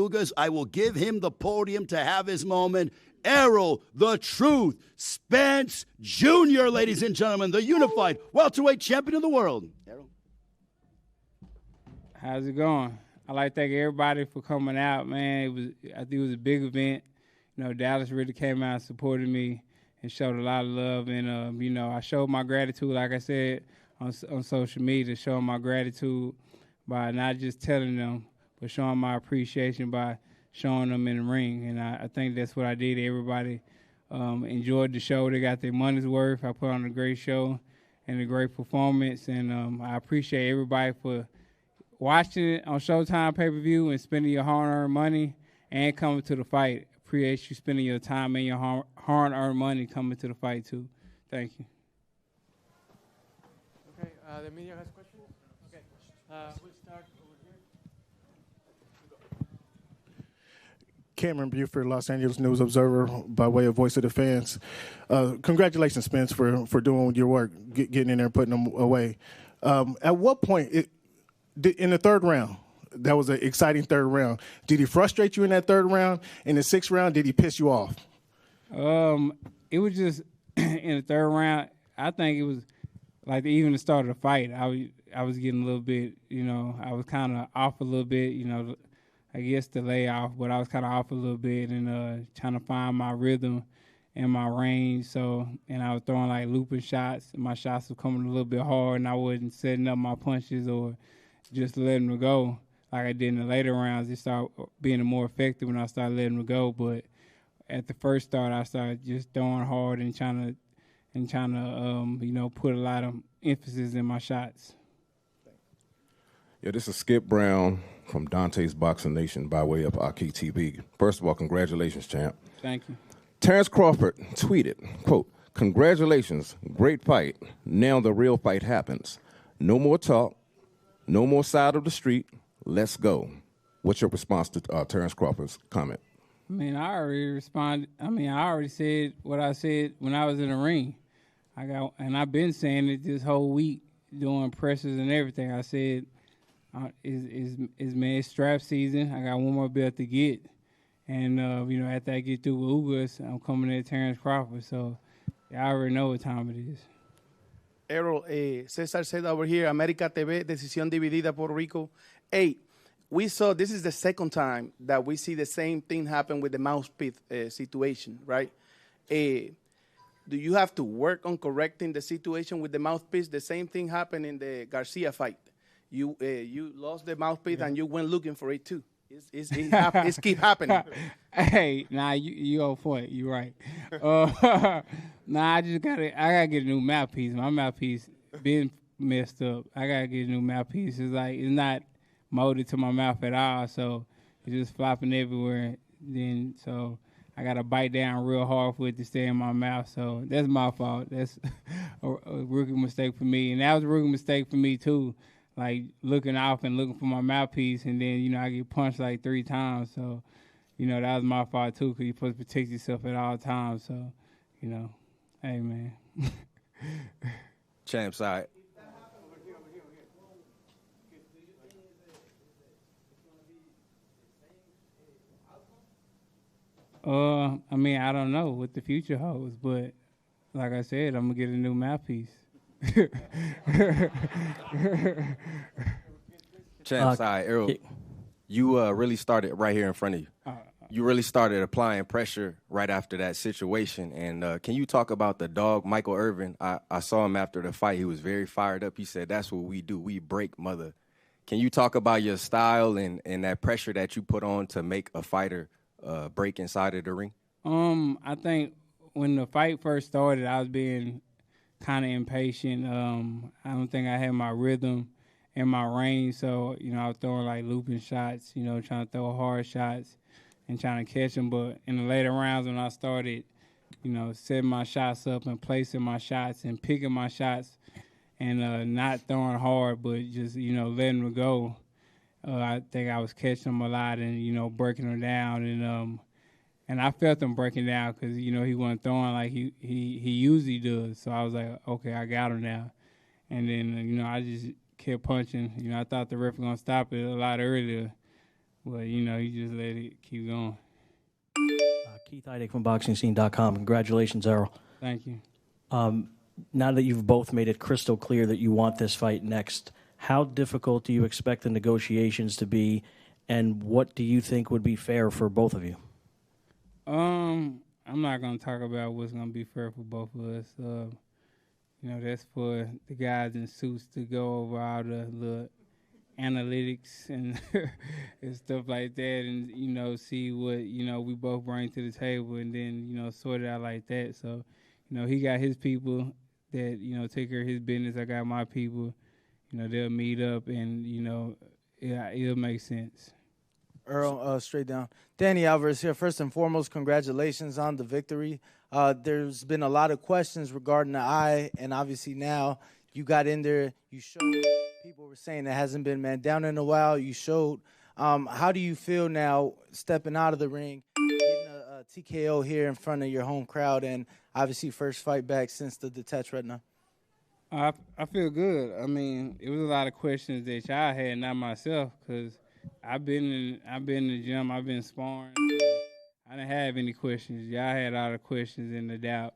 Ugas. I will give him the podium to have his moment. Errol, the Truth, Spence Jr., ladies and gentlemen, the unified welterweight champion of the world. Errol. How's it going? I'd like to thank everybody for coming out, man. I think it was a big event. You know, Dallas really came out and supported me and showed a lot of love. And, you know, I showed my gratitude, like I said, on social media, showing my gratitude by not just telling them, but showing my appreciation by showing them in the ring. And I think that's what I did. Everybody enjoyed the show. They got their money's worth. I put on a great show and a great performance. And I appreciate everybody for watching it on Showtime pay-per-view and spending your hard-earned money and coming to the fight. Appreciate you spending your time and your hard-earned money coming to the fight, too. Thank you. Okay, the media has questions? Okay, we'll start over here. Cameron Buford, Los Angeles News Observer, by way of Voice of the Fans. Congratulations, Spence, for doing your work, getting in there and putting them away. At what point, in the third round, that was an exciting third round, did he frustrate you in that third round? In the sixth round, did he piss you off? It was just in the third round, I think it was like even the start of the fight, I was getting a little bit, you know, I was kind of off a little bit, you know, I guess the layoff, but I was kind of off a little bit and trying to find my rhythm and my range. So, and I was throwing like looping shots, and my shots were coming a little bit hard, and I wasn't setting up my punches or just letting them go like I did in the later rounds. It started being more effective when I started letting them go. But at the first start, I started just throwing hard and trying to you know, put a lot of emphasis in my shots. Yeah, this is Skip Brown from Dante's Boxing Nation by way of Aki TV. First of all, congratulations, champ. Thank you. Terrence Crawford tweeted, quote, "Congratulations, great fight. Now the real fight happens. No more talk, no more side of the street. Let's go." What's your response to Terrence Crawford's comment? I mean, I already responded. I mean, I already said what I said when I was in the ring. I've been saying it this whole week, doing pressures and everything. I said, it's strap season. I got one more belt to get. And, you know, after I get through with Ugas, I'm coming at Terrence Crawford. So I already know what time it is. Errol, Cesar said over here, America TV, decisión dividida, Puerto Rico. Hey, we saw this is the second time that we see the same thing happen with the mouthpiece situation, right? Do you have to work on correcting the situation with the mouthpiece? The same thing happened in the Garcia fight. You lost the mouthpiece and you went looking for it too. It's keep happening. Hey, nah, you on point. You right. Nah, I gotta get a new mouthpiece. My mouthpiece been messed up. I gotta get a new mouthpiece. It's not molded to my mouth at all, so it's just flopping everywhere. Then so I gotta bite down real hard for it to stay in my mouth. So that's my fault. That's a rookie mistake for me, and that was a rookie mistake for me too. Like looking off and looking for my mouthpiece, and then, you know, I get punched like 3 times. So, you know, that was my fault too, because you're supposed to protect yourself at all times. So, you know, hey, man. Champ side. I mean, I don't know what the future holds, but like I said, I'm going to get a new mouthpiece. Champ side, Errol, you really started right here in front of you. You really started applying pressure right after that situation. And can you talk about the dog, Michael Irvin? I saw him after the fight. He was very fired up. He said, "That's what we do. We break, mother." Can you talk about your style and that pressure that you put on to make a fighter break inside of the ring? I think when the fight first started, I was being kind of impatient. I don't think I had my rhythm and my range, so, you know, I was throwing like looping shots, you know, trying to throw hard shots and trying to catch them. But in the later rounds, when I started, you know, setting my shots up and placing my shots and picking my shots and not throwing hard, but just, you know, letting them go, I think I was catching them a lot and, you know, breaking them down. And I felt him breaking down because, you know, he wasn't throwing like he usually does. So I was like, okay, I got him now. And then, you know, I just kept punching. You know, I thought the ref was going to stop it a lot earlier. But, you know, you just let it keep going. Keith Heidig from BoxingScene.com. Congratulations, Errol. Thank you. Now that you've both made it crystal clear that you want this fight next, how difficult do you expect the negotiations to be, and what do you think would be fair for both of you? I'm not going to talk about what's going to be fair for both of us. You know, that's for the guys in suits to go over all the analytics and and stuff like that, and, you know, see what, you know, we both bring to the table, and then, you know, sort it out like that. So, you know, he got his people that, you know, take care of his business. I got my people. You know, they'll meet up, and, you know, it'll make sense. Errol, straight down. Danny Alvarez here. First and foremost, congratulations on the victory. There's been a lot of questions regarding the eye, and obviously now you got in there. You showed. People were saying it hasn't been man down in a while. You showed. How do you feel now stepping out of the ring, getting a TKO here in front of your home crowd, and obviously first fight back since the detached retina? I feel good. I mean, it was a lot of questions that y'all had, not myself, because I've been in the gym. I've been sparring. I didn't have any questions. Y'all had all the questions and the doubt,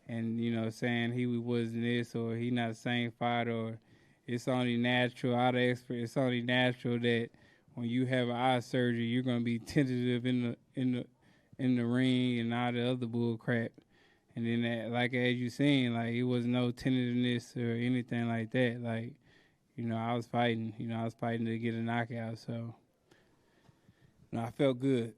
and, you know, saying he wasn't this, or he not the same fighter, or it's only natural. All the experts, it's only natural that when you have an eye surgery, you're gonna be tentative in the ring and all the other bull crap. And then, that, like, as you seen, like, it was no tentativeness or anything like that. Like, you know, I was fighting. You know, I was fighting to get a knockout. So, you know, I felt good.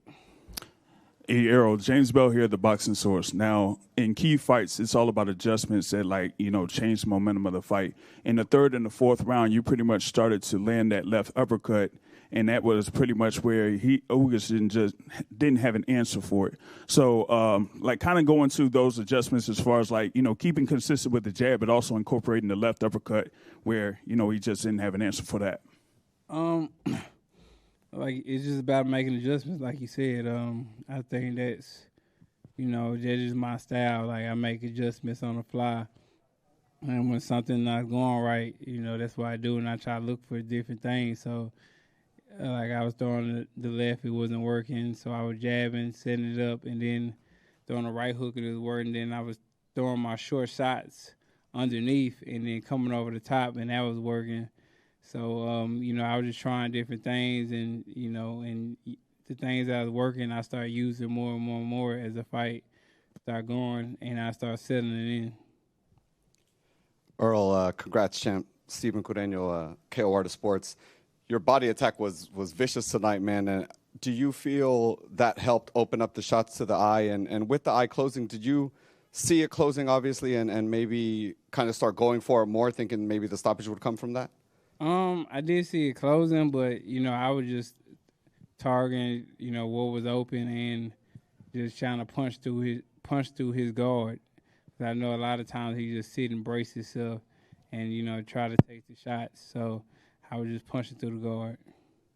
Hey, Errol, James Bell here at the Boxing Source. Now, in key fights, it's all about adjustments that, like, you know, change the momentum of the fight. In the third and the fourth round, you pretty much started to land that left uppercut, and that was pretty much where Ugas didn't have an answer for it. So, like, kind of going through those adjustments as far as, like, you know, keeping consistent with the jab, but also incorporating the left uppercut where, you know, he just didn't have an answer for that. Like, it's just about making adjustments, like you said. I think that's, you know, that is my style. Like, I make adjustments on the fly. And when something's not going right, you know, that's what I do, and I try to look for different things. So, like, I was throwing the left, it wasn't working, so I was jabbing, setting it up, and then throwing the right hook, it was working. Then I was throwing my short shots underneath and then coming over the top, and that was working. So, you know, I was just trying different things, and, you know, and the things that was working, I started using more and more and more as the fight started going, and I started settling it in. Errol, congrats, champ. Steven Cureño, KO Art of Sports. Your body attack was vicious tonight, man. And do you feel that helped open up the shots to the eye? And with the eye closing, did you see it closing, obviously, and maybe kind of start going for it more, thinking maybe the stoppage would come from that? I did see it closing, but, you know, I was just targeting, you know, what was open and just trying to punch through his guard. I know a lot of times he just sit and brace himself and, you know, try to take the shots. So I was just punching through the guard.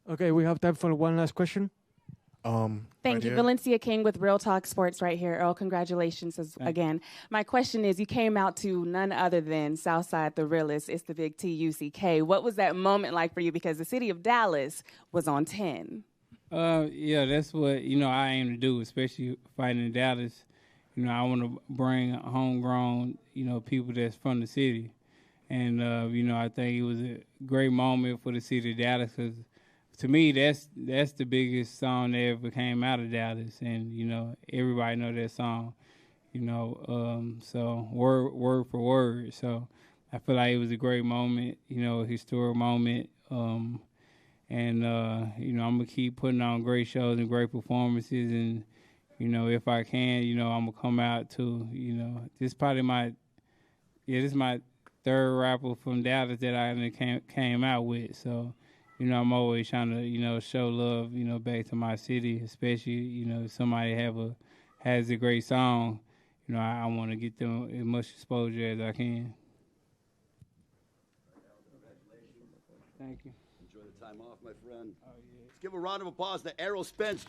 Okay, we have time for one last question. Thank you. Valencia King with Real Talk Sports right here. Earl, congratulations again. My question is, you came out to none other than Southside the Realest. It's the Big TUCK. What was that moment like for you? Because the city of Dallas was on 10. Yeah, that's what, you know, I aim to do, especially fighting in Dallas. You know, I want to bring homegrown, you know, people that's from the city. And, you know, I think it was a great moment for the city of Dallas because, to me, that's the biggest song that ever came out of Dallas. And, you know, everybody know that song, you know, so word for word. So I feel like it was a great moment, you know, a historic moment. And, you know, I'm going to keep putting on great shows and great performances. And, you know, if I can, you know, I'm going to come out to, you know, this is probably this is my third rapper from Dallas that I came out with. So, you know, I'm always trying to, you know, show love, you know, back to my city, especially, you know, if somebody has a great song, you know, I want to get them as much exposure as I can. Thank you. Enjoy the time off, my friend. Let's give a round of applause to Errol Spence Jr.